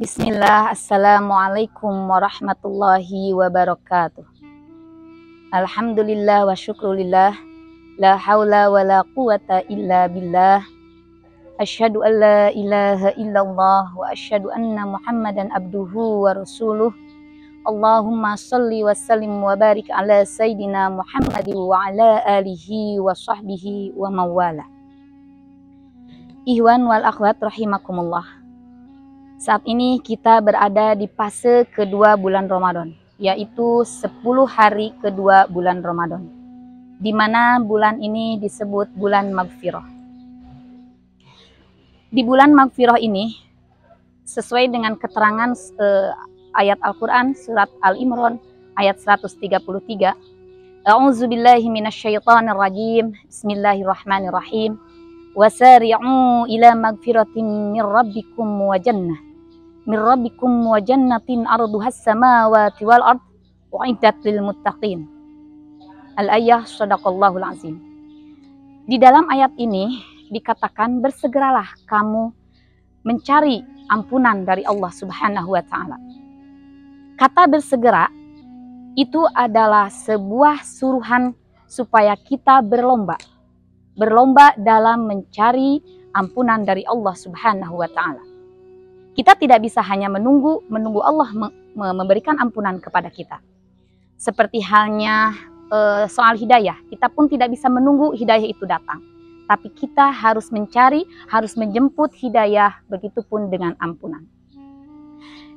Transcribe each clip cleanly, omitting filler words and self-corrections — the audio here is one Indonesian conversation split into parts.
Bismillah, Assalamualaikum warahmatullahi wabarakatuh. Alhamdulillah wa syukrulillah, la hawla wa la quwata illa billah. Asyhadu an la ilaha illallah wa asyhadu anna Muhammadan abduhu wa rasuluh. Allahumma salli wa sallim wa barik ala Sayyidina Muhammadin wa ala alihi wa sahbihi wa mawala. Ihwan wal akhwat rahimakumullah. Saat ini kita berada di fase kedua bulan Ramadan, yaitu 10 hari kedua bulan Ramadan, di mana bulan ini disebut bulan Maghfirah. Di bulan Maghfirah ini, sesuai dengan keterangan ayat Al-Quran surat Al-Imran ayat 133, A'udzubillahi minasyaitonirrajim, Bismillahirrahmanirrahim, wasari'u ila magfiratin min rabbikum wa jannah min rabbikum wa jannatin arduhas samawati wal ard u'iddat lil muttaqin. Al-ayah sadaqallahul azim. Di dalam ayat ini dikatakan bersegeralah kamu mencari ampunan dari Allah Subhanahu wa taala. Kata bersegera itu adalah sebuah suruhan supaya kita berlomba dalam mencari ampunan dari Allah Subhanahu wa taala. Kita tidak bisa hanya menunggu Allah memberikan ampunan kepada kita. Seperti halnya soal hidayah, kita pun tidak bisa menunggu hidayah itu datang. Tapi kita harus mencari, harus menjemput hidayah, begitupun dengan ampunan.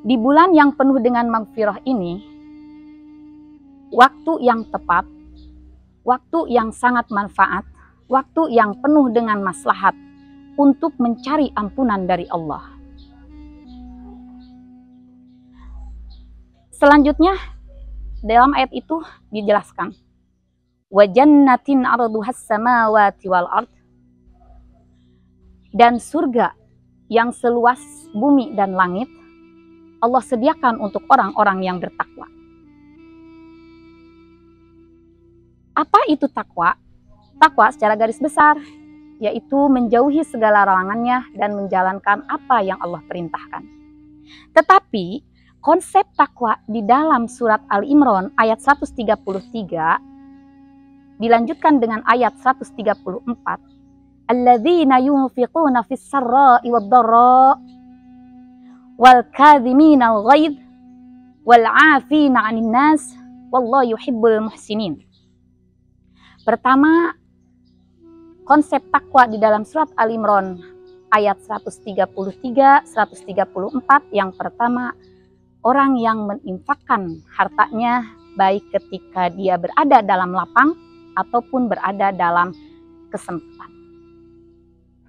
Di bulan yang penuh dengan maghfirah ini, waktu yang tepat, waktu yang sangat manfaat, waktu yang penuh dengan maslahat untuk mencari ampunan dari Allah. Selanjutnya dalam ayat itu dijelaskan, wa jannatin arduhas samawati wal ard, dan surga yang seluas bumi dan langit Allah sediakan untuk orang-orang yang bertakwa. Apa itu takwa? Takwa secara garis besar yaitu menjauhi segala larangannya dan menjalankan apa yang Allah perintahkan. Tetapi konsep takwa di dalam surat Al-Imran ayat 133 dilanjutkan dengan ayat 134. Alladzina yunfiquna fis sarra'i wad dharra wal kadhimina al ghaidh wal 'afina 'anil nas wallahu yuhibbul muhsinin. Pertama, konsep takwa di dalam surat Al-Imran ayat 133, 134 yang pertama, orang yang menginfakkan hartanya baik ketika dia berada dalam lapang ataupun berada dalam kesempitan.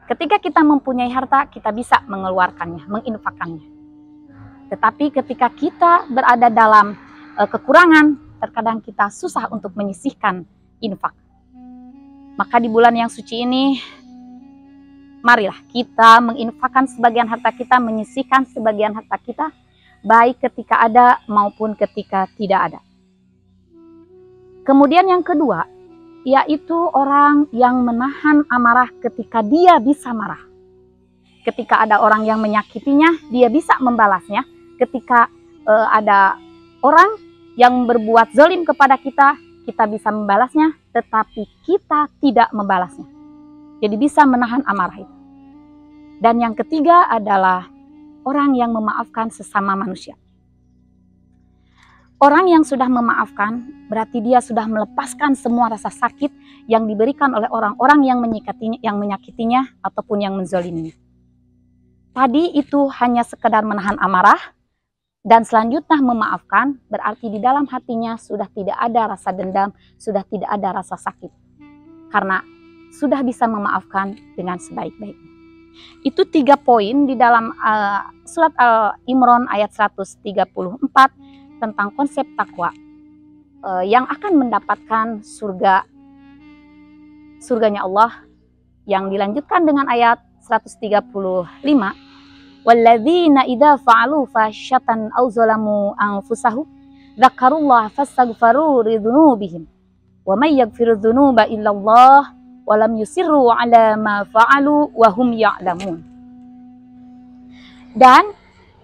Ketika kita mempunyai harta, kita bisa mengeluarkannya, menginfakkannya. Tetapi ketika kita berada dalam kekurangan, terkadang kita susah untuk menyisihkan infak. Maka di bulan yang suci ini, marilah kita menginfakkan sebagian harta kita, menyisihkan sebagian harta kita, baik ketika ada maupun ketika tidak ada. Kemudian yang kedua, yaitu orang yang menahan amarah ketika dia bisa marah. Ketika ada orang yang menyakitinya, dia bisa membalasnya. Ketika ada orang yang berbuat zalim kepada kita, kita bisa membalasnya, tetapi kita tidak membalasnya. Jadi bisa menahan amarah itu. Dan yang ketiga adalah orang yang memaafkan sesama manusia. Orang yang sudah memaafkan berarti dia sudah melepaskan semua rasa sakit yang diberikan oleh orang-orang yang menyakitinya ataupun yang menzaliminya. Tadi itu hanya sekedar menahan amarah, dan selanjutnya memaafkan berarti di dalam hatinya sudah tidak ada rasa dendam, sudah tidak ada rasa sakit. Karena sudah bisa memaafkan dengan sebaik-baiknya. Itu 3 poin di dalam surat Al-Imran ayat 134 tentang konsep takwa yang akan mendapatkan surganya Allah, yang dilanjutkan dengan ayat 135, walladzina idza fa'alu fasyatan aw zalamu anfusahum dzakarullaha fastaghfaru lidzunubihim wa may yaghfiru dzunuba illallah walam yusirru ala ma fa'alu wa hum ya'lamun. Dan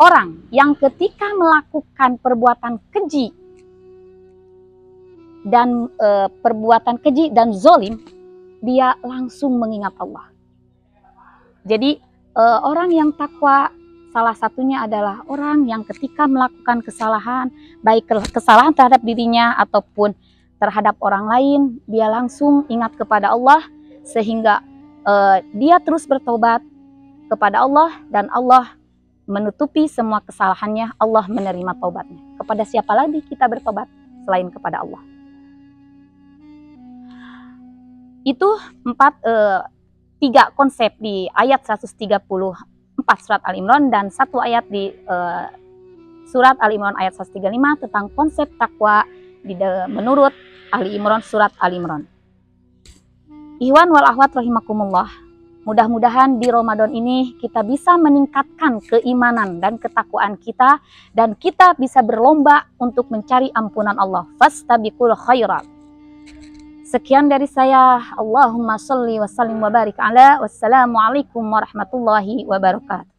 orang yang ketika melakukan perbuatan keji dan zolim, dia langsung mengingat Allah. Jadi orang yang takwa salah satunya adalah orang yang ketika melakukan kesalahan, baik kesalahan terhadap dirinya ataupun terhadap orang lain, dia langsung ingat kepada Allah sehingga dia terus bertobat kepada Allah, dan Allah menutupi semua kesalahannya. Allah menerima taubatnya. Kepada siapa lagi kita bertobat selain kepada Allah? Itu tiga konsep di ayat 134 surat Al-Imran, dan satu ayat di surat Al-Imran ayat 135 tentang konsep takwa menurut Ahli Imran, surat Al-Imran. Ikhwan wal akhwat rahimakumullah. Mudah-mudahan di Ramadan ini kita bisa meningkatkan keimanan dan ketakwaan kita, dan kita bisa berlomba untuk mencari ampunan Allah. Fastabiqul khairat. Sekian dari saya. Allahumma sholli wa sallim wa barik ala. Wassalamualaikum warahmatullahi wabarakatuh.